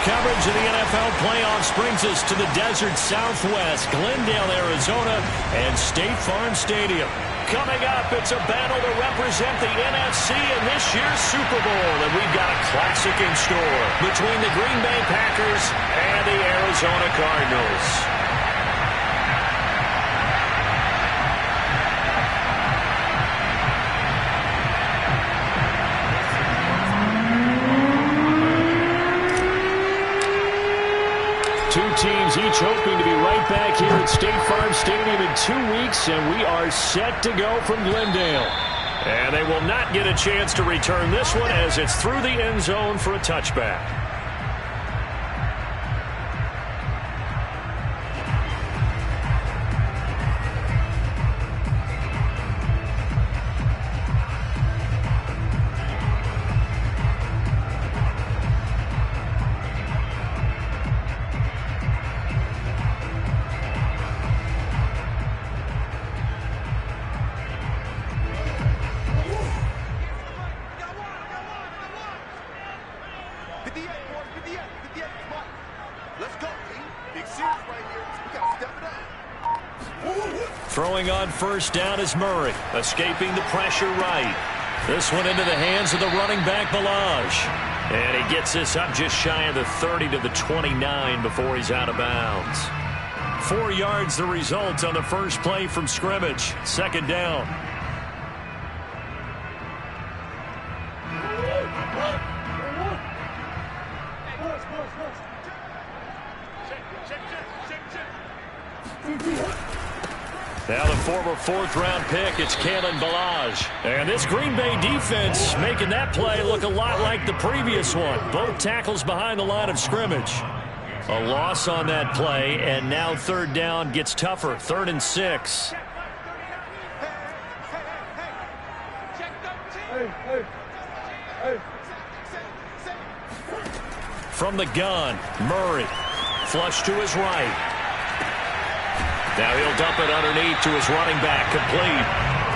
coverage of the NFL playoffs brings us to the desert Southwest, Glendale, Arizona, and State Farm Stadium. Coming up, it's a battle to represent the NFC in this year's Super Bowl, and we've got a classic in store between the Green Bay Packers and the Arizona Cardinals. Two teams each hoping to be right back here at State Farm Stadium in 2 weeks, and we are set to go from Glendale. And they will not get a chance to return this one as it's through the end zone for a touchback. Throwing on first down is Murray, escaping the pressure right. This one into the hands of the running back, Balaj. And he gets this up just shy of the 30 to the 29 before he's out of bounds. 4 yards the result on the first play from scrimmage. Second down. Now the former fourth-round pick, it's Kalen Balaj. And this Green Bay defense making that play look a lot like the previous one. Both tackles behind the line of scrimmage. A loss on that play, and now third down gets tougher. 3rd and 6. From the gun, Murray. Flush to his right. Now he'll dump it underneath to his running back, complete.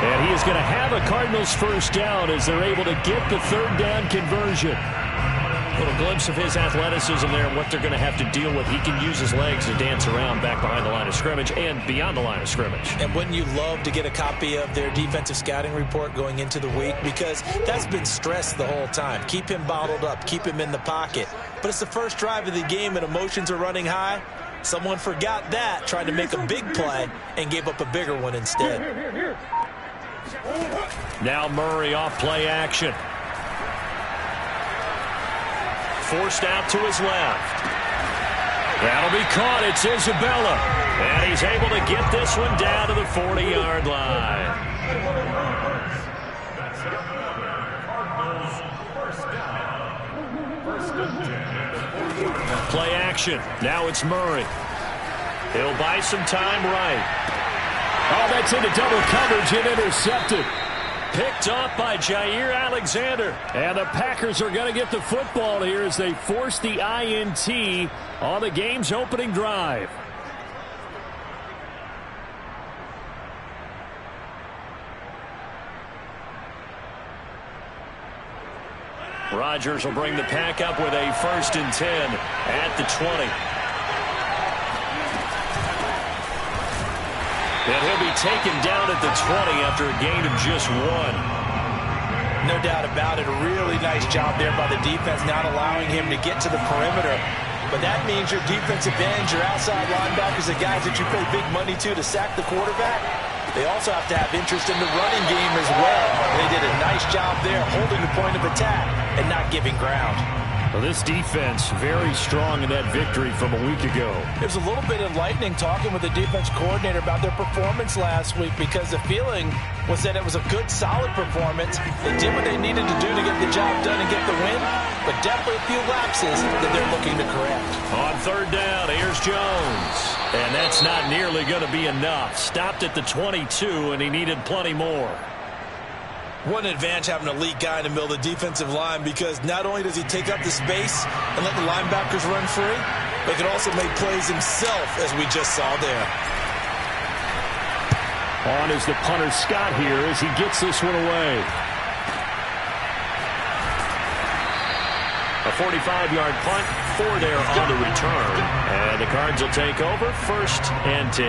And he is going to have a Cardinals first down as they're able to get the third down conversion. A little glimpse of his athleticism there and what they're going to have to deal with. He can use his legs to dance around back behind the line of scrimmage and beyond the line of scrimmage. And wouldn't you love to get a copy of their defensive scouting report going into the week? Because that's been stressed the whole time. Keep him bottled up. Keep him in the pocket. But it's the first drive of the game and emotions are running high. Someone forgot that, tried to make a big play, and gave up a bigger one instead. Now Murray off play action. Forced out to his left. That'll be caught. It's Isabella. And he's able to get this one down to the 40-yard line. Play action. Now it's Murray. He'll buy some time right. Oh, that's into double coverage and intercepted. Picked off by Jair Alexander. And the Packers are going to get the football here as they force the INT on the game's opening drive. Rodgers will bring the pack up with a 1st and 10 at the 20. And he'll be taken down at the 20 after a gain of just 1. No doubt about it. A really nice job there by the defense, not allowing him to get to the perimeter. But that means your defensive ends, your outside linebackers, the guys that you pay big money to sack the quarterback, they also have to have interest in the running game as well. They did a nice job there holding the point of attack and not giving ground. Well, this defense very strong in that victory from a week ago. It was a little bit enlightening talking with the defense coordinator about their performance last week because the feeling was that it was a good, solid performance. They did what they needed to do to get the job done and get the win, but definitely a few lapses that they're looking to correct. On third down, here's Jones. And that's not nearly going to be enough. Stopped at the 22, and he needed plenty more. What an advantage having an elite guy in the middle of the defensive line, because not only does he take up the space and let the linebackers run free, but he can also make plays himself, as we just saw there. On is the punter Scott here as he gets this one away. A 45-yard punt 4 there on the return. And the Cards will take over 1st and 10.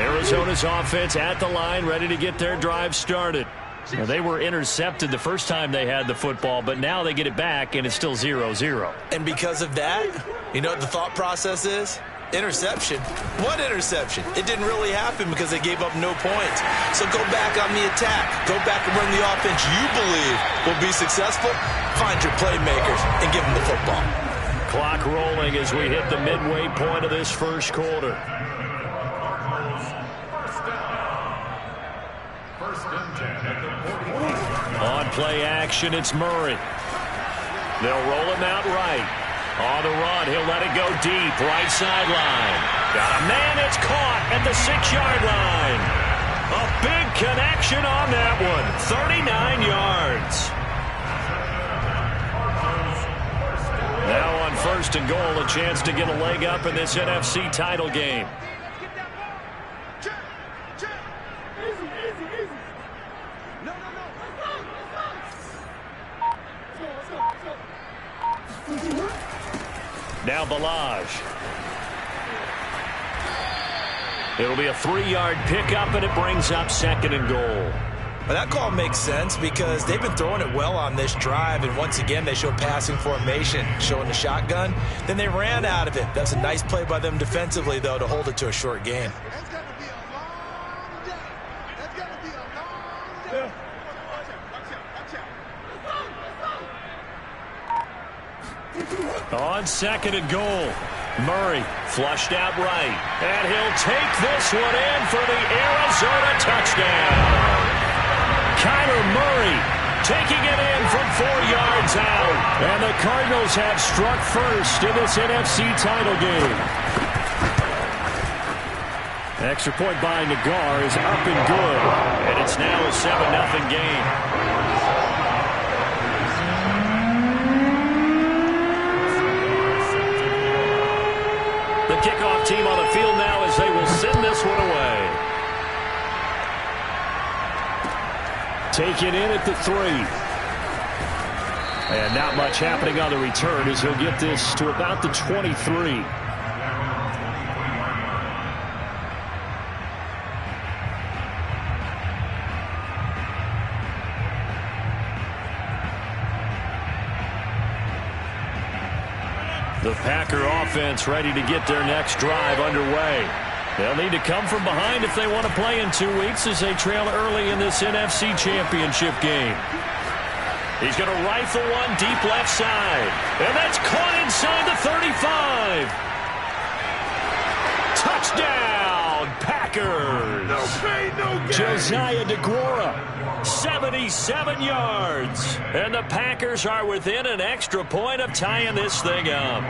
Arizona's offense at the line, ready to get their drive started. Now, they were intercepted the first time they had the football, but now they get it back, and it's still 0-0. And because of that, you know what the thought process is? Interception. What interception? It didn't really happen because they gave up no points. So go back on the attack. Go back and run the offense you believe will be successful. Find your playmakers and give them the football. Clock rolling as we hit the midway point of this first quarter. On play action, it's Murray. They'll roll him out right. On the run, he'll let it go deep, right sideline. Got a man, it's caught at the 6-yard line. A big connection on that one, 39 yards. Now on 1st and goal, a chance to get a leg up in this NFC title game. Now Balaj. It'll be a 3-yard pickup, and it brings up 2nd and goal. Well, that call makes sense because they've been throwing it well on this drive, and once again they show passing formation, showing the shotgun. Then they ran out of it. That's a nice play by them defensively, though, to hold it to a short game. That's got to be a long day. That's got to be a long day. On 2nd and goal, Murray flushed out right, and he'll take this one in for the Arizona touchdown. Kyler Murray taking it in from 4 yards out, and the Cardinals have struck first in this NFC title game. Extra point by Nagar is up and good, and it's now a 7-0 game. The kickoff team on the field now as they will send this one away. Taken in at the 3. And not much happening on the return as he'll get this to about the 23. The Packer offense ready to get their next drive underway. They'll need to come from behind if they want to play in 2 weeks as they trail early in this NFC Championship game. He's going to rifle one deep left side. And that's caught inside the 35. Touchdown, Packers. No pain, no gain. Josiah DeGuara, 77 yards. And the Packers are within an extra point of tying this thing up.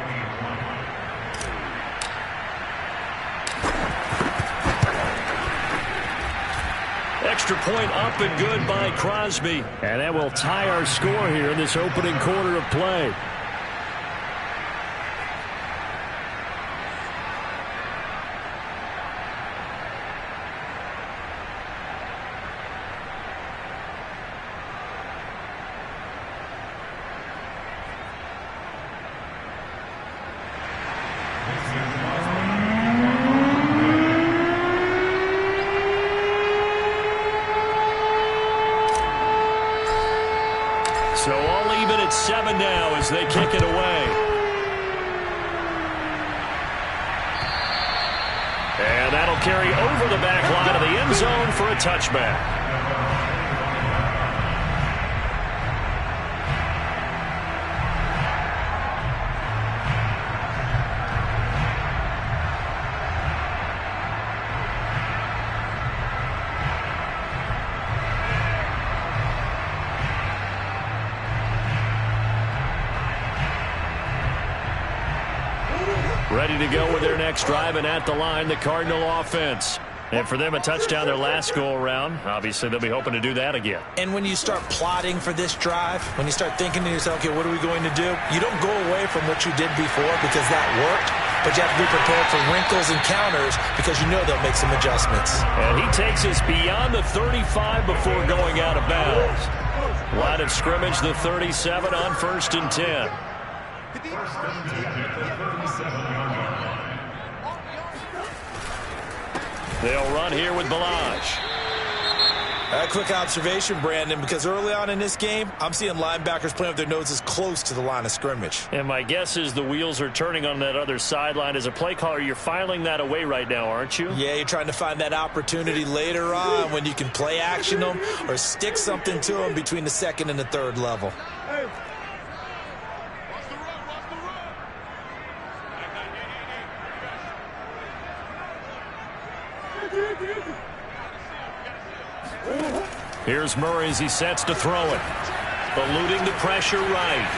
Extra point up and good by Crosby. And that will tie our score here in this opening quarter of play. So all even at 7 now as they kick it away. And that'll carry over the back line of the end zone for a touchback. Ready to go with their next drive, and at the line, the Cardinal offense. And for them, a touchdown their last go-around. Obviously, they'll be hoping to do that again. And when you start plotting for this drive, when you start thinking to yourself, okay, what are we going to do? You don't go away from what you did before because that worked. but you have to be prepared for wrinkles and counters because you know they'll make some adjustments. And he takes us beyond the 35 before going out of bounds. Line of scrimmage, the 37 on 1st and 10. They'll run here with Balaj. A quick observation, Brandon, because early on in this game, I'm seeing linebackers playing with their noses close to the line of scrimmage. And my guess is the wheels are turning on that other sideline. As a play caller, you're filing that away right now, aren't you? Yeah, you're trying to find that opportunity later on when you can play action them or stick something to them between the 2nd and the 3rd level. Here's Murray as he sets to throw it. Eluding the pressure right.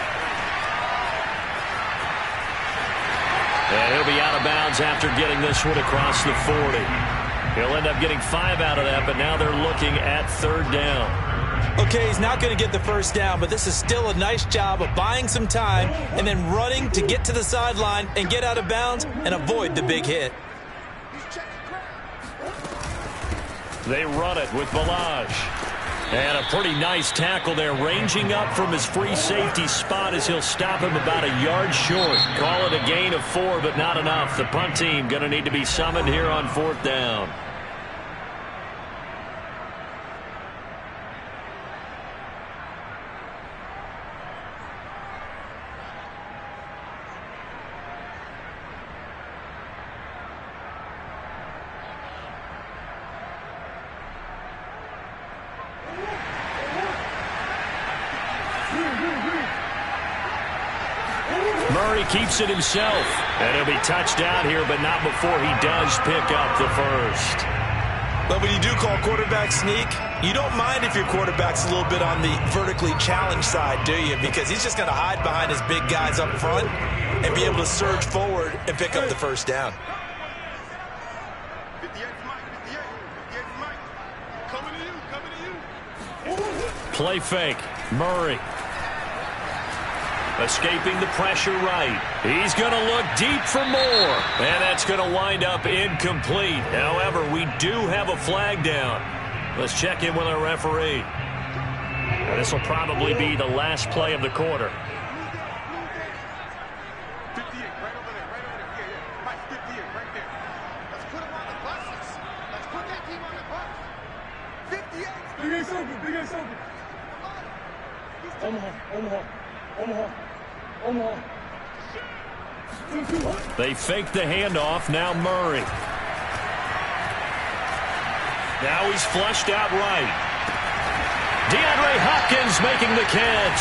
And he'll be out of bounds after getting this one across the 40. He'll end up getting 5 out of that, but now they're looking at 3rd down. Okay, he's not going to get the 1st down, but this is still a nice job of buying some time and then running to get to the sideline and get out of bounds and avoid the big hit. They run it with Balaj. And a pretty nice tackle there, ranging up from his free safety spot as he'll stop him about a yard short. Call it a gain of 4, but not enough. The punt team going to need to be summoned here on 4th down. Murray keeps it himself, and he'll be touched down here, but not before he does pick up the 1st. But when you do call quarterback sneak, you don't mind if your quarterback's a little bit on the vertically challenged side, do you? Because he's just going to hide behind his big guys up front and be able to surge forward and pick up the 1st down. Play fake. Murray. Escaping the pressure right. He's going to look deep for more. And that's going to wind up incomplete. However, we do have a flag down. Let's check in with our referee. This will probably be the last play of the quarter. 58, right over there, right over there. Yeah. Right, 58, right there. Let's put him on the buses. Let's put that team on the bus. 58. Big A's open, Big A's open. Omaha. They fake the handoff. Now Murray. Now he's flushed out right. DeAndre Hopkins making the catch.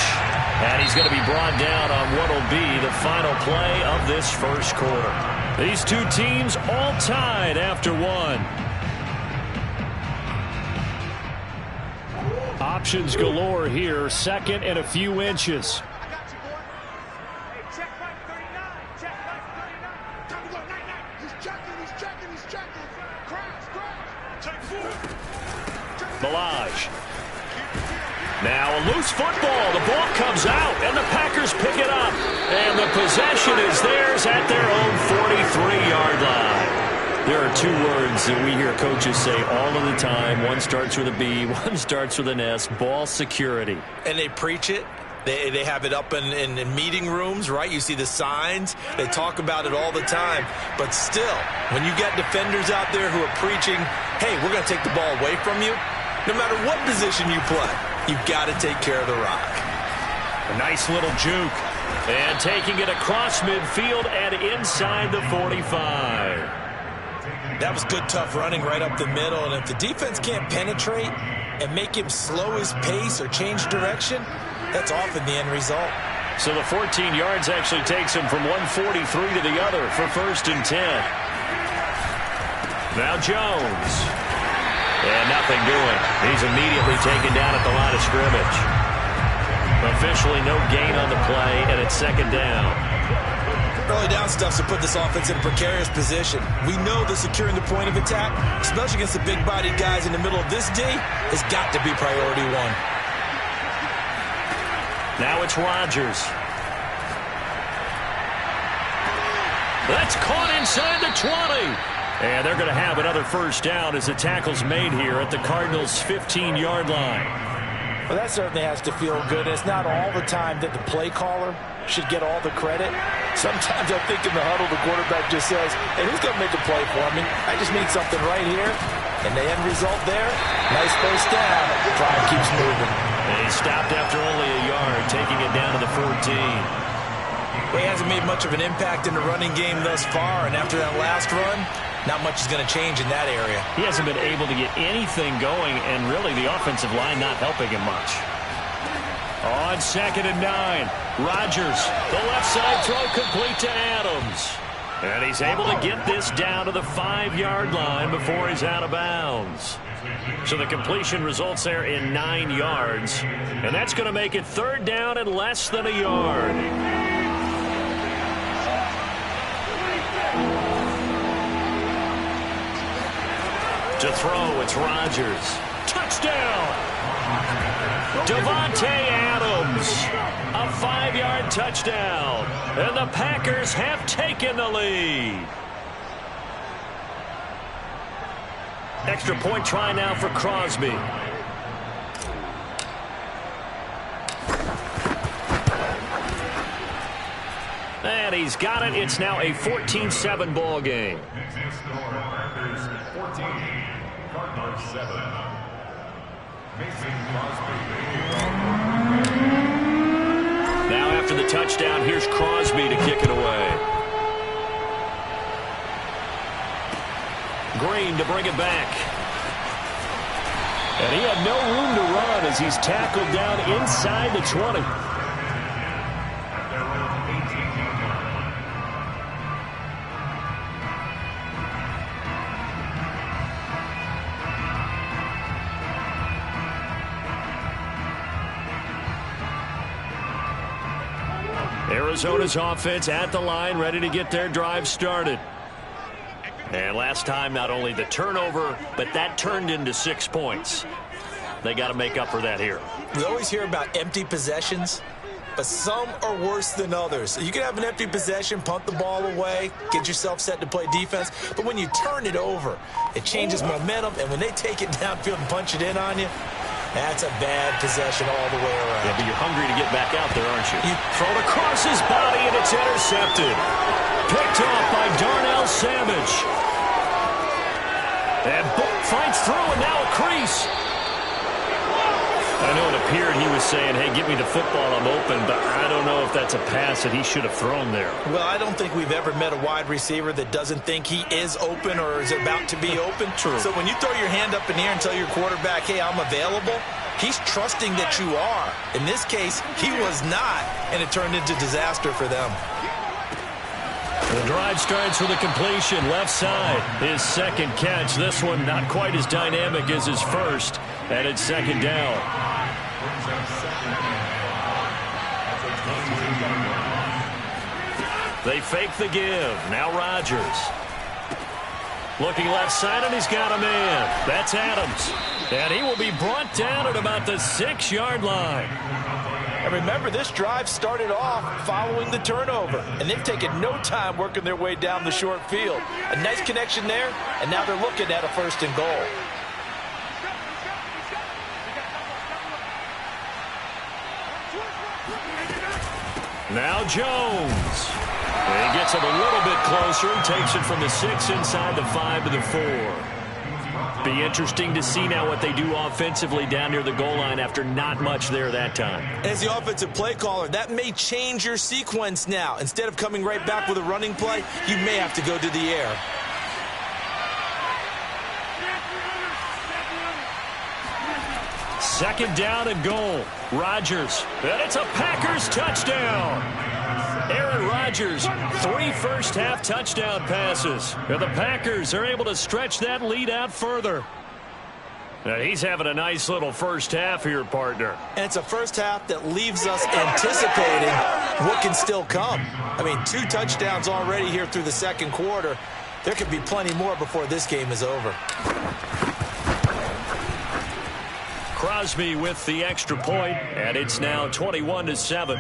And he's going to be brought down on what will be the final play of this 1st quarter. These two teams all tied after 1. Options galore here. 2nd and a few inches. Balaj. Now a loose football. The ball comes out, and the Packers pick it up. And the possession is theirs at their own 43-yard line. There are 2 words that we hear coaches say all of the time. One starts with a B, one starts with an S. Ball security. And they preach it. They have it up in meeting rooms, right? You see the signs. They talk about it all the time. But still, when you got defenders out there who are preaching, hey, we're going to take the ball away from you, no matter what position you play, you've got to take care of the rock. A nice little juke. And taking it across midfield and inside the 45. That was good, tough running right up the middle. And if the defense can't penetrate and make him slow his pace or change direction, that's often the end result. So the 14 yards actually takes him from 143 to the other for 1st and 10. Now Jones. And nothing doing. He's immediately taken down at the line of scrimmage. Officially no gain on the play, and it's 2nd down. Early down stuff to put this offense in a precarious position. We know that securing the point of attack, especially against the big-bodied guys in the middle of this D, has got to be priority 1. Now it's Rodgers. That's caught inside the 20. And they're going to have another first down as the tackle's made here at the Cardinals' 15-yard line. Well, that certainly has to feel good. It's not all the time that the play caller should get all the credit. Sometimes I think in the huddle, the quarterback just says, hey, who's going to make a play for me? I just need something right here. And the end result there, nice first down. Drive keeps moving. And he stopped after only a yard, taking it down to the 14. He hasn't made much of an impact in the running game thus far, and after that last run, not much is going to change in that area. He hasn't been able to get anything going, and really the offensive line not helping him much. On 2nd and 9, Rodgers, the left side throw complete to Adams. And he's able to get this down to the 5-yard line before he's out of bounds. So the completion results there in 9 yards, and that's going to make it 3rd down and less than a yard. To throw, it's Rodgers. Touchdown! Davante Adams. A 5-yard touchdown. And the Packers have taken the lead. Extra point try now for Crosby. And he's got it. It's now a 14-7 ball game. Now after the touchdown, here's Crosby to kick it away. Green to bring it back. And he had no room to run as he's tackled down inside the 20. Arizona's offense at the line, ready to get their drive started. And last time, not only the turnover, but that turned into 6 points. They got to make up for that here. We always hear about empty possessions, but some are worse than others. You can have an empty possession, punt the ball away, get yourself set to play defense, but when you turn it over, it changes momentum, and when they take it downfield and punch it in on you, that's a bad possession all the way around. Yeah, but you're hungry to get back out there, aren't you? You throw it across his body, and it's intercepted. Picked off by Darnell Savage. And Book fights through, and now a crease. I know it appeared he was saying, hey, give me the football, I'm open, but I don't know if that's a pass that he should have thrown there. Well, I don't think we've ever met a wide receiver that doesn't think he is open or is about to be open. True. So when you throw your hand up in the air and tell your quarterback, hey, I'm available, he's trusting that you are. In this case, he was not, and it turned into disaster for them. The drive starts with a completion, left side. His second catch. This one not quite as dynamic as his first, and it's 2nd down. They fake the give. Now Rodgers. Looking left side, and he's got a man. That's Adams. And he will be brought down at about the 6-yard line. And remember, this drive started off following the turnover, and they've taken no time working their way down the short field. A nice connection there, and now they're looking at a 1st and goal. Now Jones. And he gets him a little bit closer and takes it from the 6 inside the 5 to the 4. Be interesting to see now what they do offensively down near the goal line after not much there that time. As the offensive play caller, that may change your sequence now. Instead of coming right back with a running play, you may have to go to the air. Second down and goal. Rodgers. And it's a Packers touchdown. Aaron Rodgers, 3 first-half touchdown passes. And the Packers are able to stretch that lead out further. And he's having a nice little first half here, partner. And it's a first half that leaves us anticipating what can still come. I mean, 2 touchdowns already here through the 2nd quarter. There could be plenty more before this game is over. Crosby with the extra point, and it's now 21-7.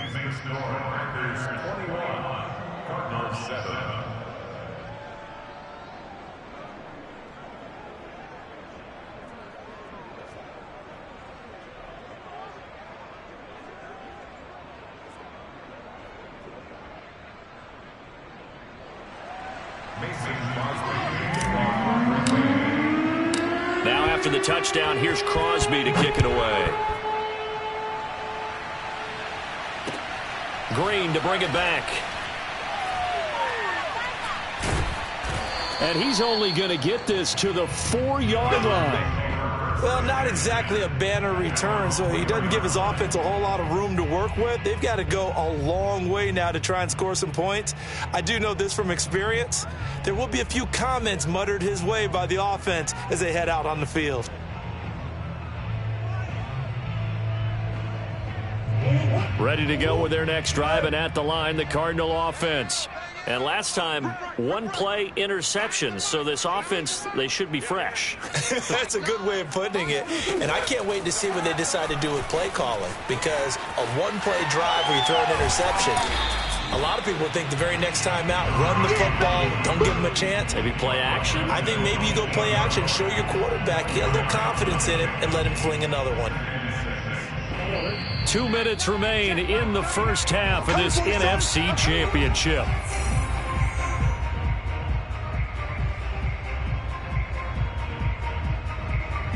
after the touchdown. Here's Crosby to kick it away. Green to bring it back. And he's only going to get this to the 4-yard line. Well, not exactly a banner return, so he doesn't give his offense a whole lot of room to work with. They've got to go a long way now to try and score some points. I do know this from experience. There will be a few comments muttered his way by the offense as they head out on the field. Ready to go with their next drive, and at the line, the Cardinal offense. And last time, one play interception, so this offense, they should be fresh. That's a good way of putting it. And I can't wait to see what they decide to do with play calling, because a one-play drive where you throw an interception, a lot of people think the very next time out, run the football, don't give them a chance. Maybe play action? I think maybe you go play action, show your quarterback, get a little confidence in him, and let him fling another one. 2 minutes remain in the first half of this NFC Championship.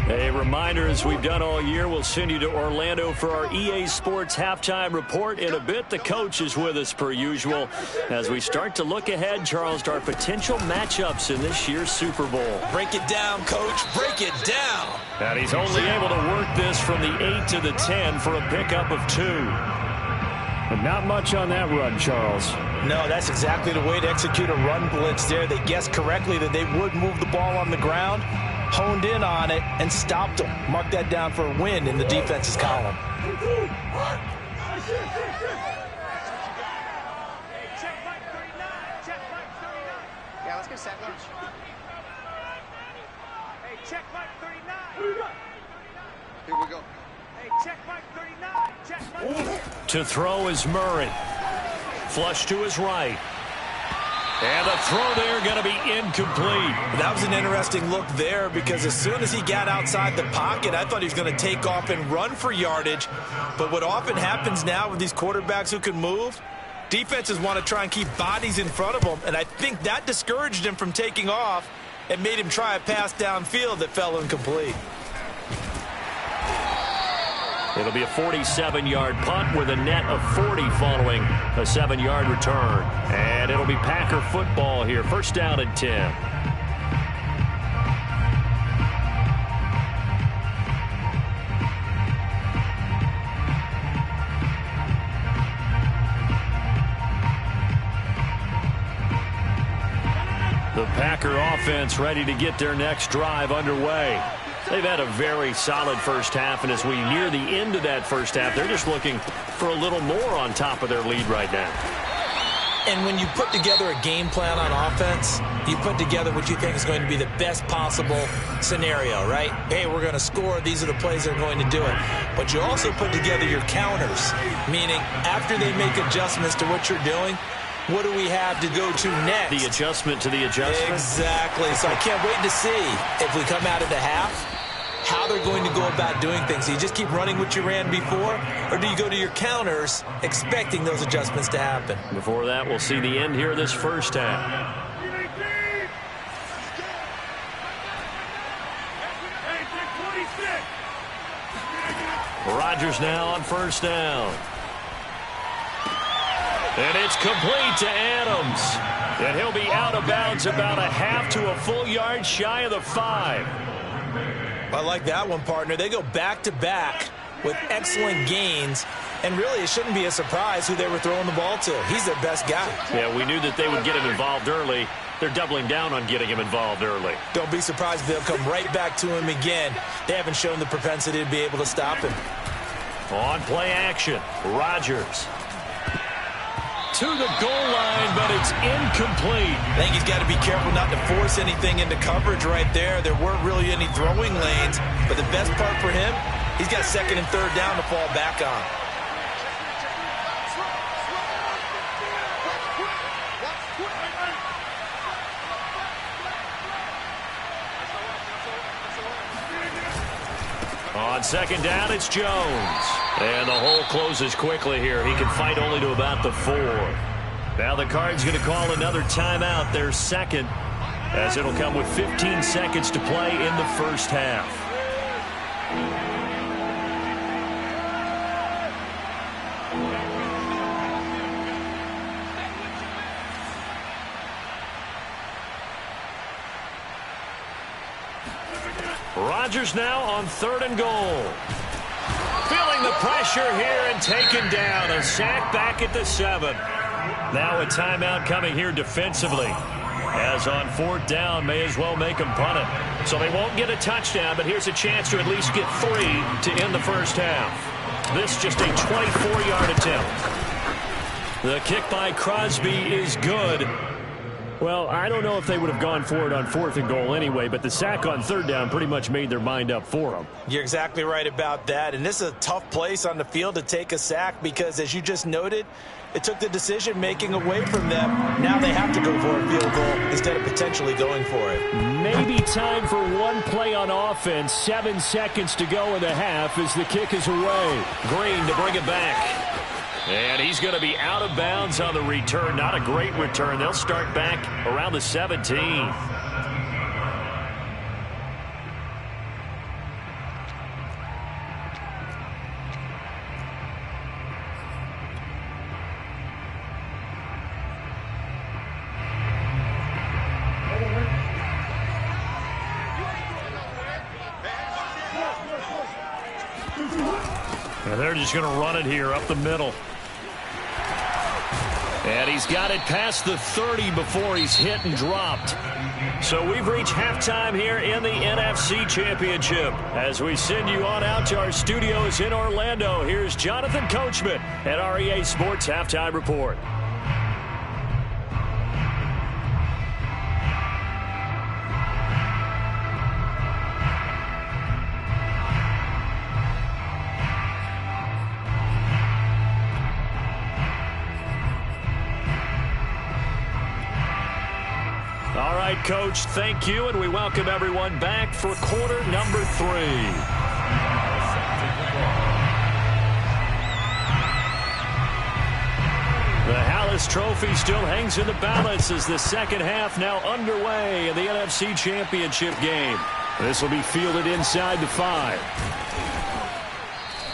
A reminder, as we've done all year, we'll send you to Orlando for our EA Sports halftime report. In a bit, the coach is with us per usual as we start to look ahead, Charles, to our potential matchups in this year's Super Bowl. Break it down, Coach. Break it down. And he's only able to work this from the 8 to the 10 for a pickup of 2. And not much on that run, Charles. No, that's exactly the way to execute a run blitz there. They guessed correctly that they would move the ball on the ground, honed in on it, and stopped them. Mark that down for a win in the defense's column. Yeah, let's get set lunch. Hey, check Mike 39. Here we go. Hey, check Mike 39. Check Mike 39. To throw is Murray. Flush to his right. And the throw there going to be incomplete. That was an interesting look there, because as soon as he got outside the pocket, I thought he was going to take off and run for yardage. But what often happens now with these quarterbacks who can move, defenses want to try and keep bodies in front of them, and I think that discouraged him from taking off and made him try a pass downfield that fell incomplete. It'll be a 47-yard punt with a net of 40 following a 7-yard return. And it'll be Packer football here. First down and 10. The Packer offense ready to get their next drive underway. They've had a very solid first half, and as we near the end of that first half, they're just looking for a little more on top of their lead right now. And when you put together a game plan on offense, you put together what you think is going to be the best possible scenario, right? Hey, we're going to score. These are the plays that are going to do it. But you also put together your counters, meaning after they make adjustments to what you're doing, what do we have to go to next? The adjustment to the adjustment? Exactly. So I can't wait to see if we come out of the half, how they're going to go about doing things. Do you just keep running what you ran before, or do you go to your counters expecting those adjustments to happen? Before that, we'll see the end here of this first half. Rodgers now on first down. And it's complete to Adams. And he'll be out of bounds about a half to a full yard shy of the 5. I like that one, partner. They go back-to-back with excellent gains. And really, it shouldn't be a surprise who they were throwing the ball to. He's their best guy. Yeah, we knew that they would get him involved early. They're doubling down on getting him involved early. Don't be surprised if they'll come right back to him again. They haven't shown the propensity to be able to stop him. On play action, Rodgers. To the goal line, but it's incomplete. I think he's got to be careful not to force anything into coverage right there. There weren't really any throwing lanes, but the best part for him, he's got second and third down to fall back on. On second down, it's Jones. And the hole closes quickly here. He can fight only to about the 4. Now the Cards going to call another timeout, their second, as it'll come with 15 seconds to play in the first half. Rodgers now on 3rd and goal. Feeling the pressure here and taken down. A sack back at the 7. Now a timeout coming here defensively. As on 4th down, may as well make them punt it. So they won't get a touchdown, but here's a chance to at least get 3 to end the first half. This just a 24-yard attempt. The kick by Crosby is good. Well, I don't know if they would have gone for it on 4th and goal anyway, but the sack on 3rd down pretty much made their mind up for them. You're exactly right about that, and this is a tough place on the field to take a sack because, as you just noted, it took the decision-making away from them. Now they have to go for a field goal instead of potentially going for it. Maybe time for one play on offense. 7 seconds to go in the half as the kick is away. Green to bring it back. And he's going to be out of bounds on the return. Not a great return. They'll start back around the 17. And they're just going to run it here up the middle. And he's got it past the 30 before he's hit and dropped. So we've reached halftime here in the NFC Championship. As we send you on out to our studios in Orlando, here's Jonathan Coachman at REA Sports Halftime Report. All right, Coach, thank you, and we welcome everyone back for quarter number 3. The Hallis Trophy still hangs in the balance as the second half now underway in the NFC Championship game. This will be fielded inside the 5.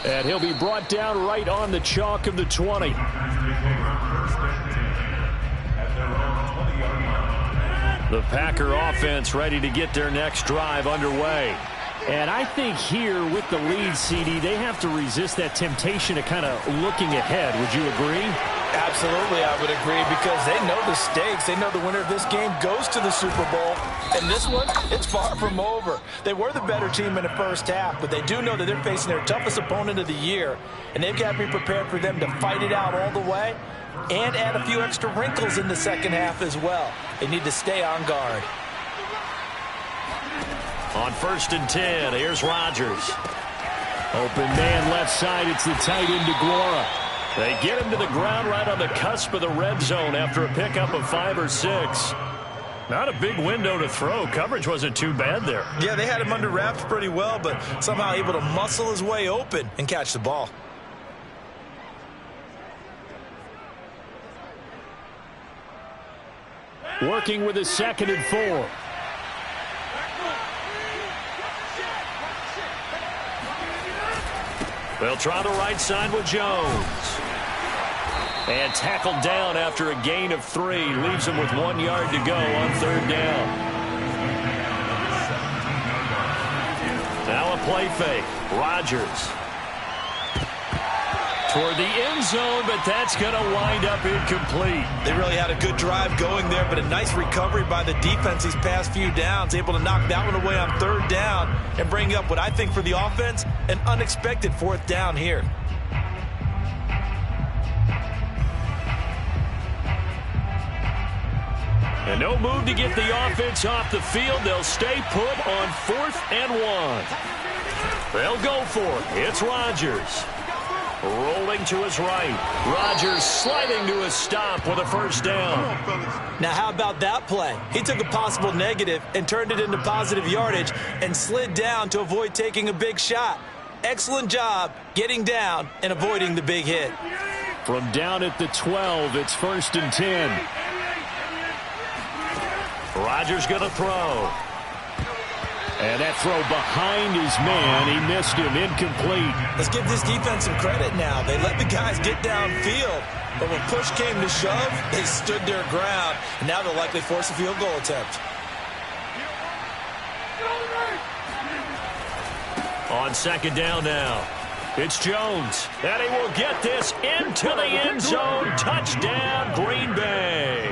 And he'll be brought down right on the chalk of the 20. The Packer offense ready to get their next drive underway. And I think here with the lead, CD, they have to resist that temptation of kind of looking ahead. Would you agree? Absolutely, I would agree, because they know the stakes. They know the winner of this game goes to the Super Bowl. And this one, it's far from over. They were the better team in the first half, but they do know that they're facing their toughest opponent of the year. And they've got to be prepared for them to fight it out all the way and add a few extra wrinkles in the second half as well. They need to stay on guard. On 1st and 10, here's Rodgers. Open man left side, it's the tight end DeGuara. They get him to the ground right on the cusp of the red zone after a pickup of 5 or 6. Not a big window to throw. Coverage wasn't too bad there. Yeah, they had him under wraps pretty well, but somehow able to muscle his way open and catch the ball. Working with a 2nd and 4. They'll try the right side with Jones. And tackled down after a gain of 3. Leaves him with 1 yard to go on 3rd down. Now a play fake. Rodgers. Toward the end zone, but that's going to wind up incomplete. They really had a good drive going there, but a nice recovery by the defense these past few downs, able to knock that one away on 3rd down and bring up what I think for the offense, an unexpected 4th down here. And no move to get the offense off the field. They'll stay put on 4th and 1. They'll go for it. It's Rodgers. Rolling to his right. Rodgers sliding to a stop with a 1st down. Now, how about that play? He took a possible negative and turned it into positive yardage and slid down to avoid taking a big shot. Excellent job getting down and avoiding the big hit. From down at the 12, it's 1st and 10. Rodgers going to throw. And that throw behind his man, he missed him, incomplete. Let's give this defense some credit now. They let the guys get downfield, but when push came to shove, they stood their ground, and now they'll likely force a field goal attempt. On second down now, it's Jones, and he will get this into the end zone. Touchdown, Green Bay.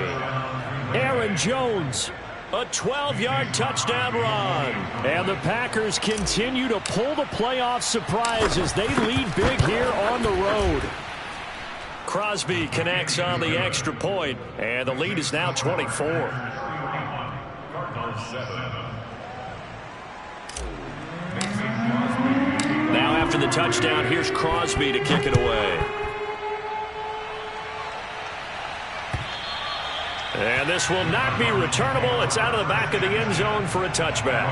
Aaron Jones. A 12-yard touchdown run. And the Packers continue to pull the playoff surprise as they lead big here on the road. Crosby connects on the extra point, and the lead is now 24. Now after the touchdown, here's Crosby to kick it away. And this will not be returnable. It's out of the back of the end zone for a touchback.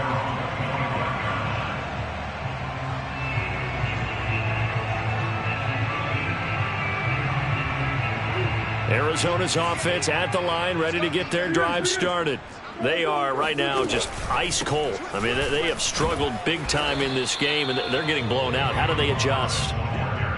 Arizona's offense at the line, ready to get their drive started. They are right now just ice cold. I mean, they have struggled big time in this game, and they're getting blown out. How do they adjust?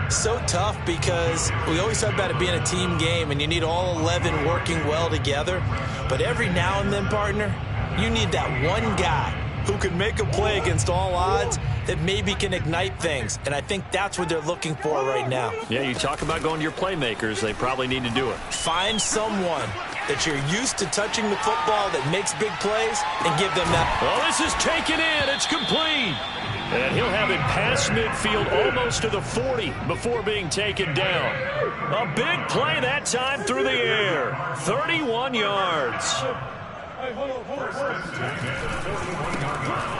So tough because we always talk about it being a team game and you need all 11 working well together. But every now and then, partner, you need that one guy who can make a play against all odds that maybe can ignite things. And I think that's what they're looking for right now. Yeah, you talk about going to your playmakers. They probably need to do it. Find someone that you're used to touching the football that makes big plays and give them that. Oh, this is taken in. It's complete. And he'll have it past midfield almost to the 40 before being taken down. A big play that time through the air. 31 yards.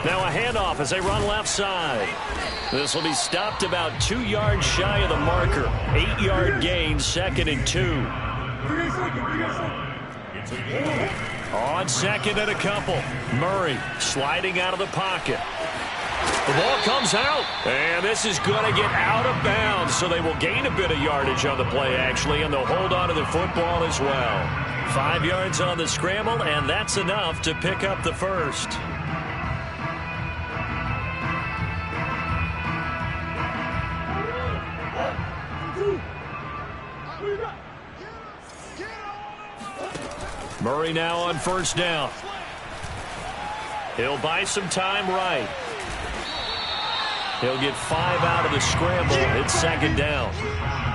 Now a handoff as they run left side. This will be stopped about 2 yards shy of the marker. 8-yard gain, 2nd and 2. On 2nd and a couple. Murray sliding out of the pocket. The ball comes out, and this is going to get out of bounds, so they will gain a bit of yardage on the play, actually, and they'll hold on to the football as well. 5 yards on the scramble, and that's enough to pick up the first. Murray now on first down. He'll buy some time right. He'll get 5 out of the scramble. It's 2nd down.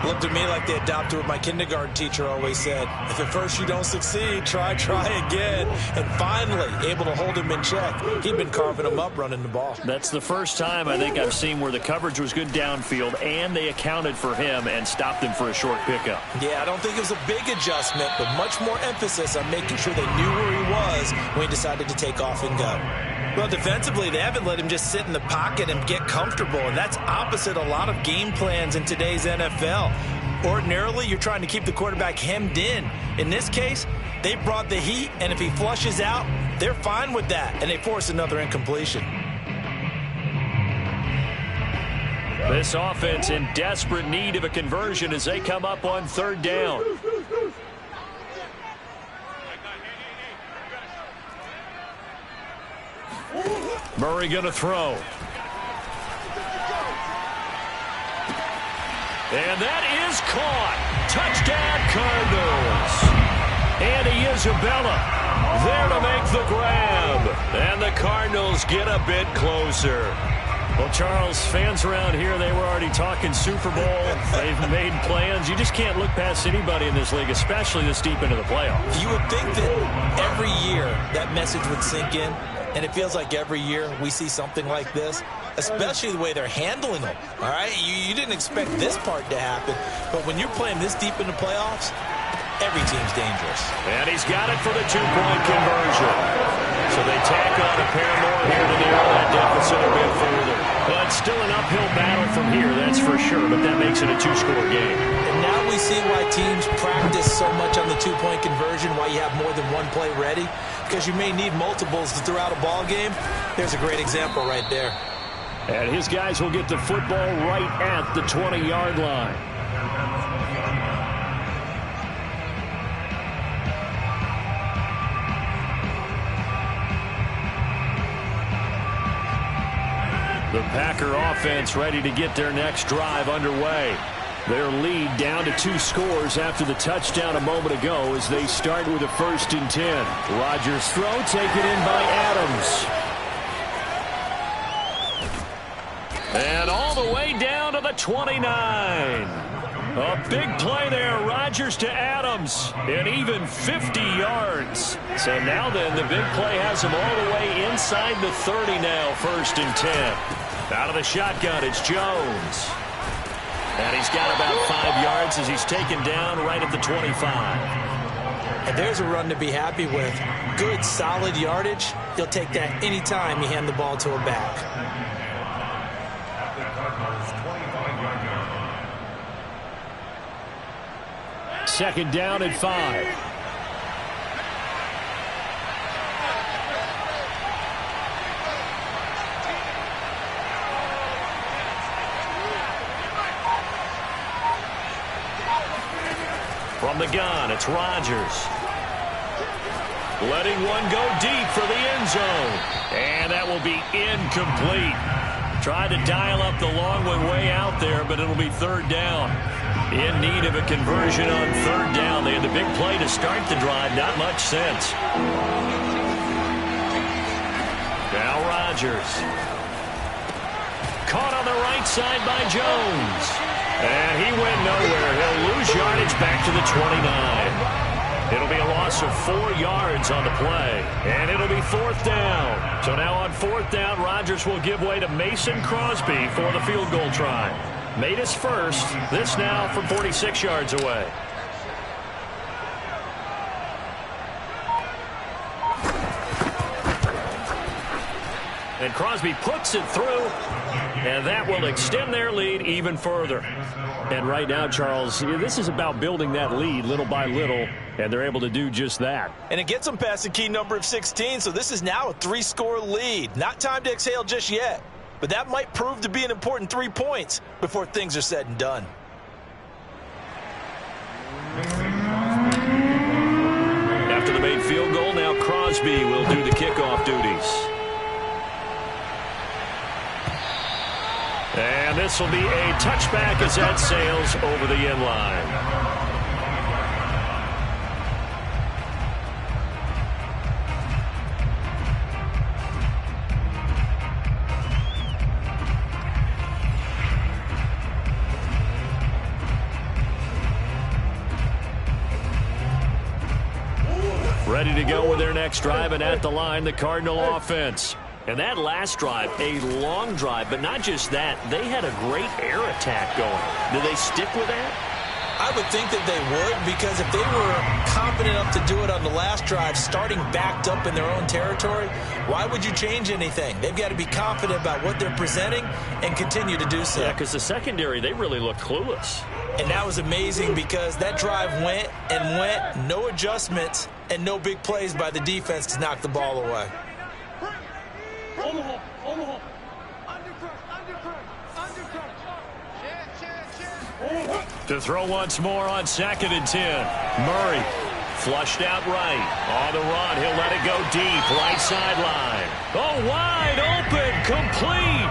Looked to me like they adopted what my kindergarten teacher always said. If at first you don't succeed, try again. And finally, able to hold him in check. He'd been carving him up running the ball. That's the first time I think I've seen where the coverage was good downfield and they accounted for him and stopped him for a short pickup. Yeah, I don't think it was a big adjustment, but much more emphasis on making sure they knew where he was when he decided to take off and go. Well, defensively, they haven't let him just sit in the pocket and get comfortable, and that's opposite a lot of game plans in today's NFL. Ordinarily, you're trying to keep the quarterback hemmed in. In this case, they brought the heat, and if he flushes out, they're fine with that, and they force another incompletion. This offense in desperate need of a conversion as they come up on 3rd down. Murray going to throw. And that is caught. Touchdown, Cardinals. Andy Isabella there to make the grab. And the Cardinals get a bit closer. Well, Charles, fans around here, they were already talking Super Bowl. They've made plans. You just can't look past anybody in this league, especially this deep into the playoffs. You would think that every year that message would sink in. And it feels like every year we see something like this, especially the way they're handling them. All right, you didn't expect this part to happen, but when you're playing this deep in the playoffs, every team's dangerous. And he's got it for the 2-point conversion. So they tack on a pair more here to narrow that deficit a bit further. But still an uphill battle from here, that's for sure, but that makes it a 2-score game. And now we see why teams practice so much on the 2-point conversion, why you have more than one play ready, because you may need multiples throughout a ball game. There's a great example right there. And his guys will get the football right at the 20-yard line. The Packer offense ready to get their next drive underway. Their lead down to 2 scores after the touchdown a moment ago as they start with a 1st and 10. Rodgers' throw taken in by Adams. And all the way down to the 29. A big play there. Rodgers to Adams. And even 50 yards. So now then, the big play has him all the way inside the 30 now. 1st and 10. Out of the shotgun, it's Jones. And he's got about 5 yards as he's taken down right at the 25. And there's a run to be happy with. Good, solid yardage. He'll take that anytime you hand the ball to a back. 2nd down and 5. From the gun, it's Rodgers. Letting one go deep for the end zone. And that will be incomplete. Tried to dial up the long one way out there, but it'll be 3rd down. In need of a conversion on 3rd down. They had the big play to start the drive. Not much sense. Now Rodgers. Caught on the right side by Jones. And he went nowhere. He'll lose yardage back to the 29. It'll be a loss of 4 yards on the play. And it'll be 4th down. So now on 4th down, Rodgers will give way to Mason Crosby for the field goal try. Made his first. This now from 46 yards away. And Crosby puts it through. And that will extend their lead even further. And right now, Charles, this is about building that lead little by little. And they're able to do just that. And it gets them past the key number of 16. So this is now a 3-score lead. Not time to exhale just yet. But that might prove to be an important 3 points before things are said and done. After the made field goal, now Crosby will do the kickoff duties. And this will be a touchback as that sails over the end line. Ready to go with their next drive, and at the line, the Cardinal offense. And that last drive, a long drive, but not just that. They had a great air attack going. Do they stick with that? I would think that they would, because if they were confident enough to do it on the last drive, starting backed up in their own territory, why would you change anything? They've got to be confident about what they're presenting and continue to do so. Yeah, because the secondary, they really looked clueless. And that was amazing because that drive went and went, no adjustments, and no big plays by the defense to knock the ball away. To throw once more on 2nd and 10. Murray flushed out right. On the run, he'll let it go deep. Right sideline. Oh, wide open. Complete.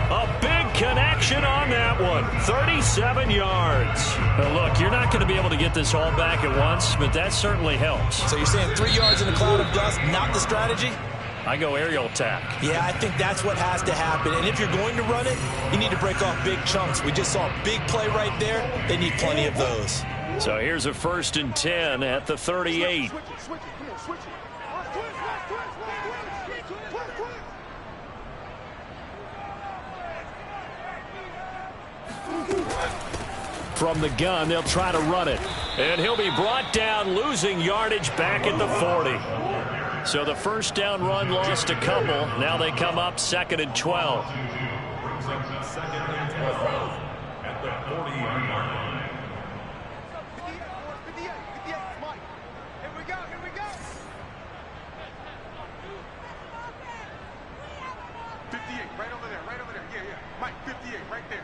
A big connection on that one. 37 yards. Now, look, you're not going to be able to get this all back at once, but that certainly helps. So you're saying 3 yards in a cloud of dust, not the strategy? I go aerial attack. Yeah, I think that's what has to happen. And if you're going to run it, you need to break off big chunks. We just saw a big play right there. They need plenty of those. So here's a 1st and 10 at the 38. From the gun, they'll try to run it. And he'll be brought down, losing yardage back at the 40. So the 1st down run lost a couple. Now they come up 2nd and 12. At the 40-yard line. Here we go. 58, right over there. Yeah. Mike, 58, right there.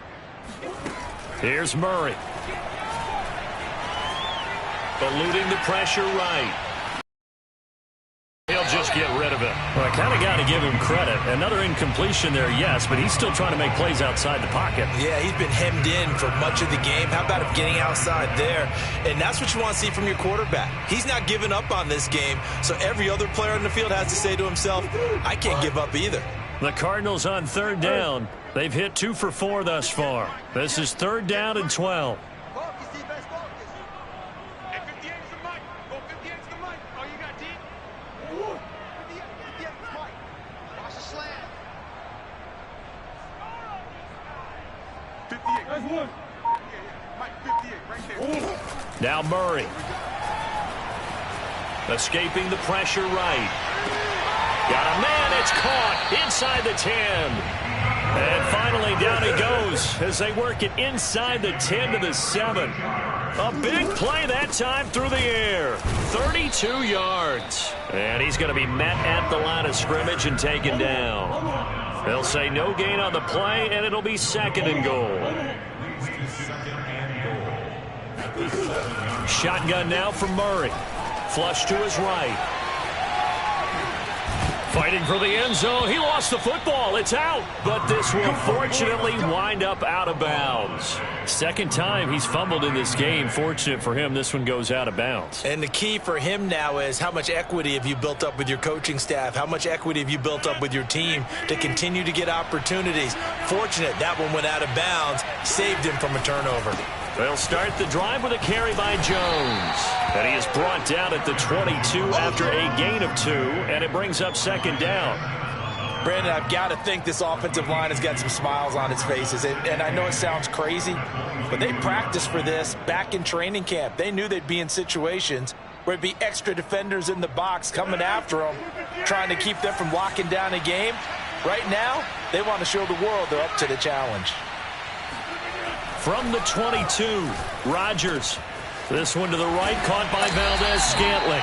Here's Murray. Eluding the pressure right. He'll just get rid of it. Well, I kind of got to give him credit. Another incompletion there, yes, but he's still trying to make plays outside the pocket. Yeah, he's been hemmed in for much of the game. How about him getting outside there? And that's what you want to see from your quarterback. He's not giving up on this game, so every other player on the field has to say to himself, I can't give up either. The Cardinals on third down. They've hit 2 for 4 thus far. This is third down and 12. Focus, defense, focus. Hey, 58 is the mic. Go 58 is the mic. Oh, you got D? 58 is Mike. Watch the slant. 58. That's one. Yeah. Mike, 58, right there. Now Murray. Escaping the pressure right. Got a man, it's caught inside the 10. And finally down he goes as they work it inside the 10 to the 7. A big play that time through the air. 32 yards. And he's going to be met at the line of scrimmage and taken down. They'll say no gain on the play, and it'll be second and goal. Shotgun now from Murray. Flush to his right. Fighting for the end zone. He lost the football. It's out. But this will fortunately wind up out of bounds. Second time he's fumbled in this game. Fortunate for him, this one goes out of bounds. And the key for him now is how much equity have you built up with your coaching staff? How much equity have you built up with your team to continue to get opportunities? Fortunate that one went out of bounds. Saved him from a turnover. They'll start the drive with a carry by Jones. And he is brought down at the 22 after a gain of 2, and it brings up second down. Brandon, I've got to think this offensive line has got some smiles on its faces. And I know it sounds crazy, but they practiced for this back in training camp. They knew they'd be in situations where it'd be extra defenders in the box coming after them, trying to keep them from locking down a game. Right now, they want to show the world they're up to the challenge. From the 22, Rodgers. This one to the right, caught by Valdez-Scantling.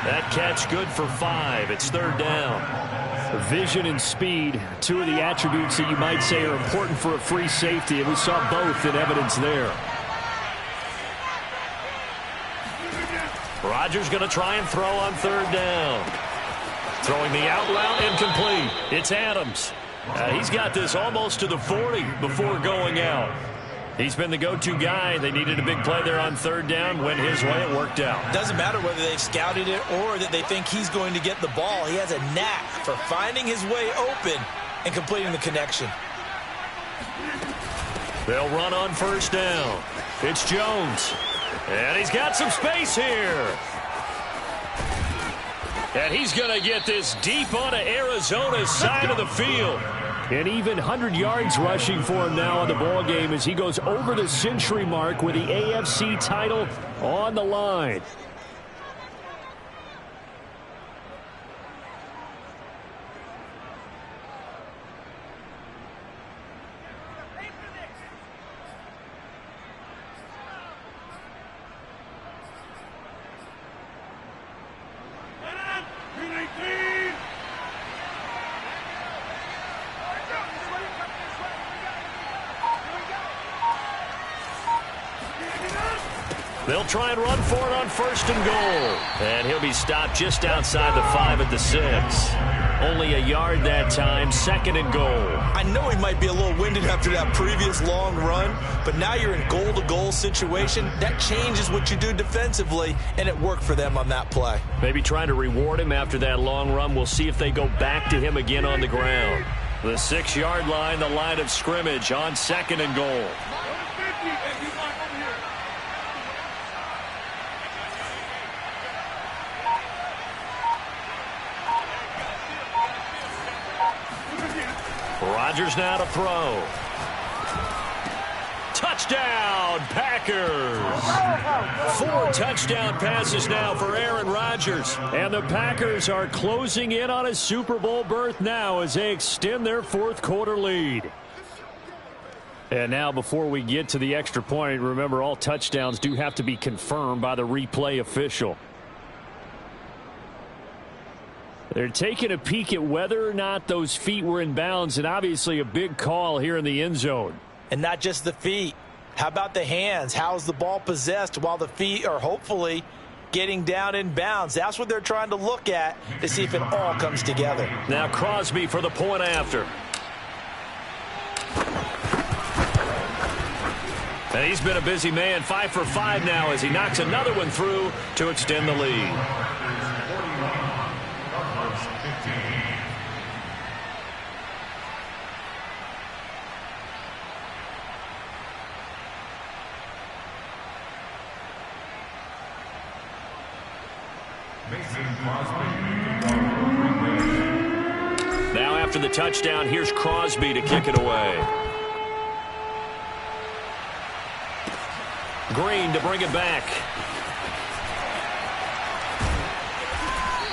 That catch good for 5. It's third down. Vision and speed, 2 of the attributes that you might say are important for a free safety, and we saw both in evidence there. Rodgers going to try and throw on third down. Throwing the out route, incomplete. It's Adams. He's got this almost to the 40 before going out. He's been the go-to guy. They needed a big play there on third down. Went his way. It worked out. Doesn't matter whether they've scouted it or that they think he's going to get the ball. He has a knack for finding his way open and completing the connection. They'll run on first down. It's Jones. And he's got some space here. And he's going to get this deep onto Arizona's side of the field. And even 100 yards rushing for him now on the ball game as he goes over the century mark with the AFC title on the line. They'll try and run for it on first and goal. And he'll be stopped just outside the 5 at the 6. Only a yard that time, second and goal. I know he might be a little winded after that previous long run, but now you're in goal-to-goal situation. That changes what you do defensively, and it worked for them on that play. Maybe trying to reward him after that long run. We'll see if they go back to him again on the ground. The 6-yard line, the line of scrimmage on second and goal. Rodgers now to throw. Touchdown, Packers. 4 touchdown passes now for Aaron Rodgers. And the Packers are closing in on a Super Bowl berth now as they extend their fourth quarter lead. And now before we get to the extra point, remember all touchdowns do have to be confirmed by the replay official. They're taking a peek at whether or not those feet were in bounds, and obviously a big call here in the end zone. And not just the feet. How about the hands? How's the ball possessed while the feet are hopefully getting down in bounds. That's what they're trying to look at to see if it all comes together. Now Crosby for the point after. And he's been a busy man, 5 for 5 now as he knocks another one through to extend the lead. Now after the touchdown, here's Crosby to kick it away. Green to bring it back.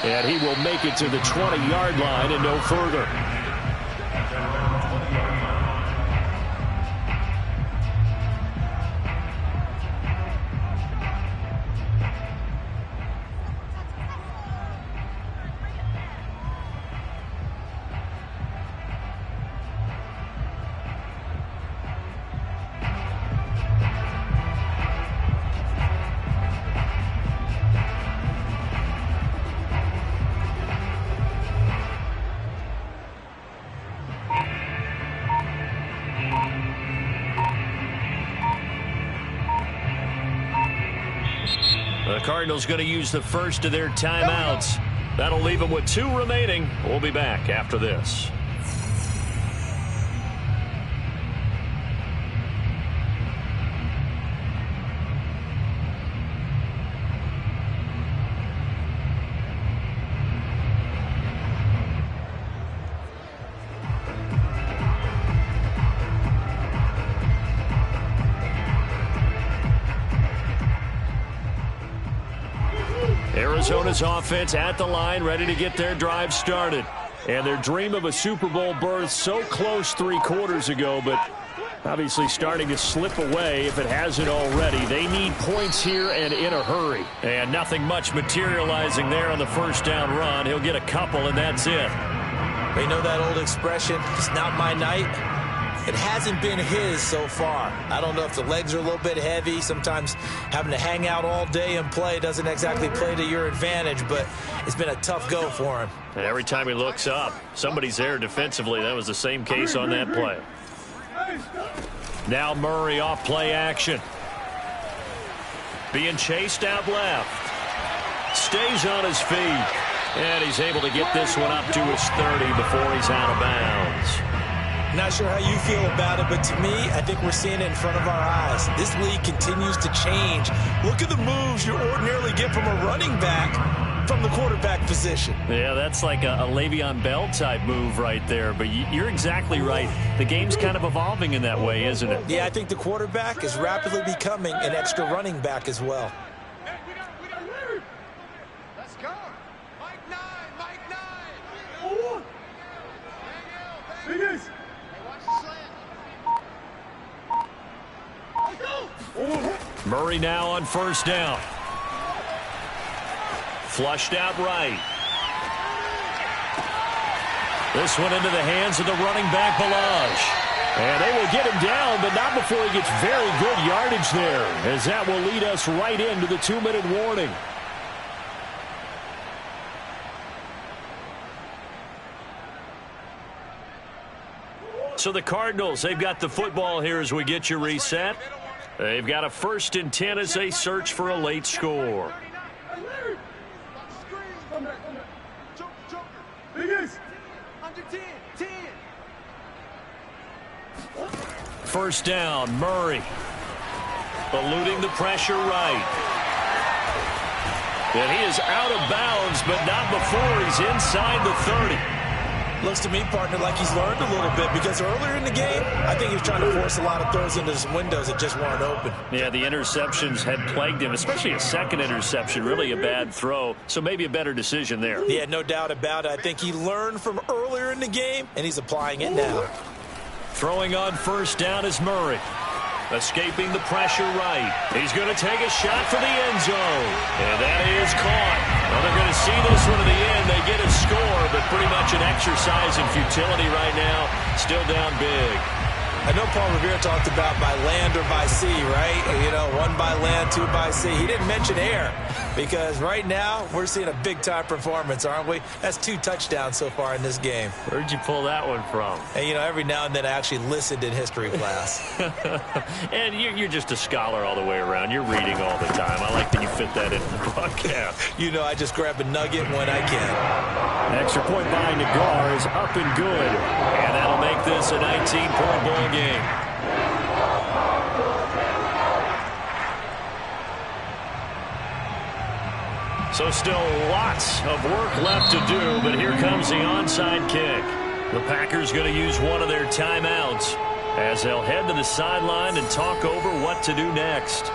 And he will make it to the 20-yard line and no further. The Cardinals going to use the first of their timeouts. That'll leave them with 2 remaining. We'll be back after this. Arizona's offense at the line, ready to get their drive started. And their dream of a Super Bowl berth so close 3 quarters ago, but obviously starting to slip away if it hasn't already. They need points here and in a hurry. And nothing much materializing there on the first down run. He'll get a couple, and that's it. You know that old expression, it's not my night? It hasn't been his so far. I don't know if the legs are a little bit heavy. Sometimes having to hang out all day and play doesn't exactly play to your advantage, but it's been a tough go for him. And every time he looks up, somebody's there defensively. That was the same case on that play. Now Murray off play action. Being chased out left. Stays on his feet. And he's able to get this one up to his 30 before he's out of bounds. Not sure how you feel about it, but to me, I think we're seeing it in front of our eyes. This league continues to change. Look at the moves you ordinarily get from a running back from the quarterback position. Yeah, that's like a Le'Veon Bell type move right there, but you're exactly right. The game's kind of evolving in that way, isn't it? Yeah, I think the quarterback is rapidly becoming an extra running back as well. Let's go. Mike 9, Mike 9. Finish. Murray now on first down. Flushed out right. This one into the hands of the running back, Balaj. And they will get him down, but not before he gets very good yardage there, as that will lead us right into the 2-minute warning. So the Cardinals, they've got the football here as we get you reset. They've got a 1st and 10 as they search for a late score. First down, Murray. Eluding the pressure right. And he is out of bounds, but not before he's inside the 30. Looks to me, partner, like he's learned a little bit, because earlier in the game, I think he was trying to force a lot of throws into some windows that just weren't open. Yeah, the interceptions had plagued him, especially a second interception, really a bad throw, so maybe a better decision there. Yeah, no doubt about it. I think he learned from earlier in the game, and he's applying it now. Throwing on first down is Murray. Escaping the pressure right. He's going to take a shot for the end zone. And that is caught. Well, they're going to see this one to the end. They get a score, but pretty much an exercise in futility right now. Still down big. I know Paul Revere talked about by land or by sea, right? You know, 1 by land, 2 by sea. He didn't mention air because right now we're seeing a big-time performance, aren't we? That's 2 touchdowns so far in this game. Where'd you pull that one from? And, you know, every now and then I actually listened in history class. And you're just a scholar all the way around. You're reading all the time. I like that you fit that in the broadcast. You know, I just grab a nugget when I can. Extra point by Nagar is up and good. And that'll make this a 19-point ball game. So still lots of work left to do, but here comes the onside kick. The Packers going to use one of their timeouts as they'll head to the sideline and talk over what to do next.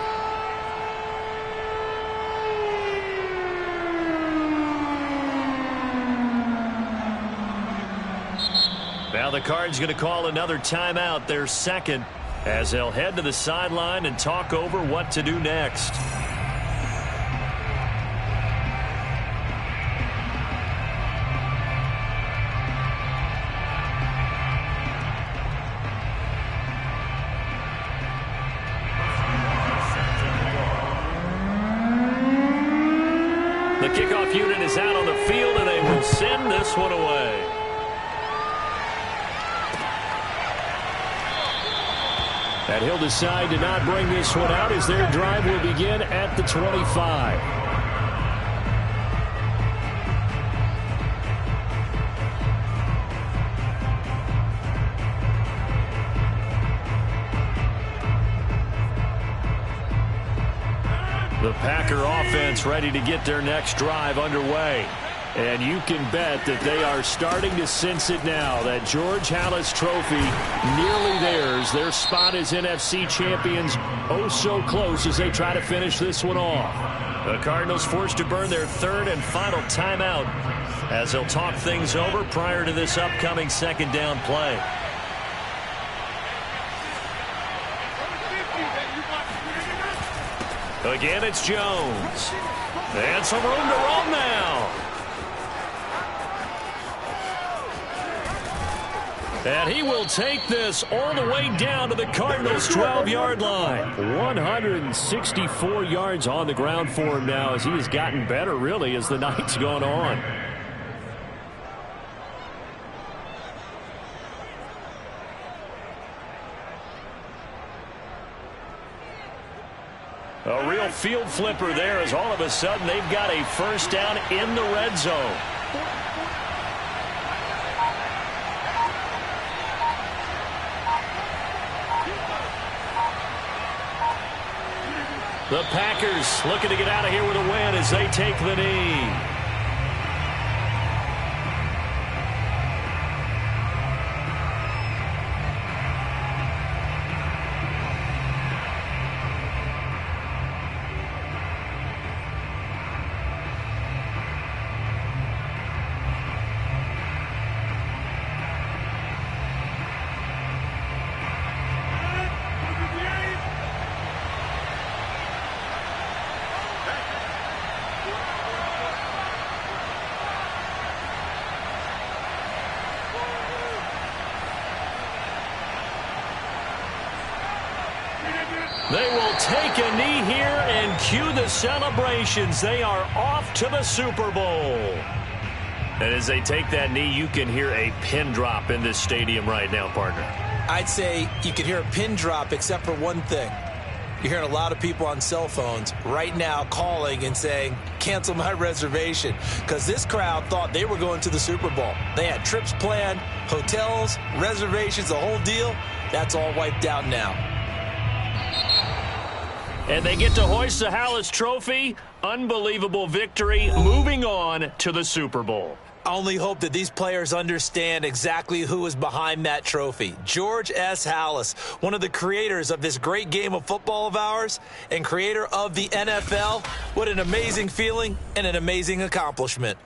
Now the Cards going to call another timeout, their second, as they'll head to the sideline and talk over what to do next. The kickoff unit is out on the field, and they will send this one away. And he'll decide to not bring this one out as their drive will begin at the 25. The Packer offense ready to get their next drive underway. And you can bet that they are starting to sense it now. That George Halas trophy nearly theirs. Their spot as NFC champions oh so close as they try to finish this one off. The Cardinals forced to burn their third and final timeout as they'll talk things over prior to this upcoming second down play. Again, it's Jones. And some room to roam now. And he will take this all the way down to the Cardinals' 12-yard line. 164 yards on the ground for him now as he has gotten better, really, as the night's gone on. A real field flipper there as all of a sudden they've got a first down in the red zone. The Packers looking to get out of here with a win as they take the knee. They will take a knee here and cue the celebrations. They are off to the Super Bowl. And as they take that knee, you can hear a pin drop in this stadium right now, partner. I'd say you can hear a pin drop except for one thing. You're hearing a lot of people on cell phones right now calling and saying, cancel my reservation, because this crowd thought they were going to the Super Bowl. They had trips planned, hotels, reservations, the whole deal. That's all wiped out now. And they get to hoist the Halas trophy. Unbelievable victory. Moving on to the Super Bowl. I only hope that these players understand exactly who is behind that trophy. George S. Halas, one of the creators of this great game of football of ours and creator of the NFL. What an amazing feeling and an amazing accomplishment.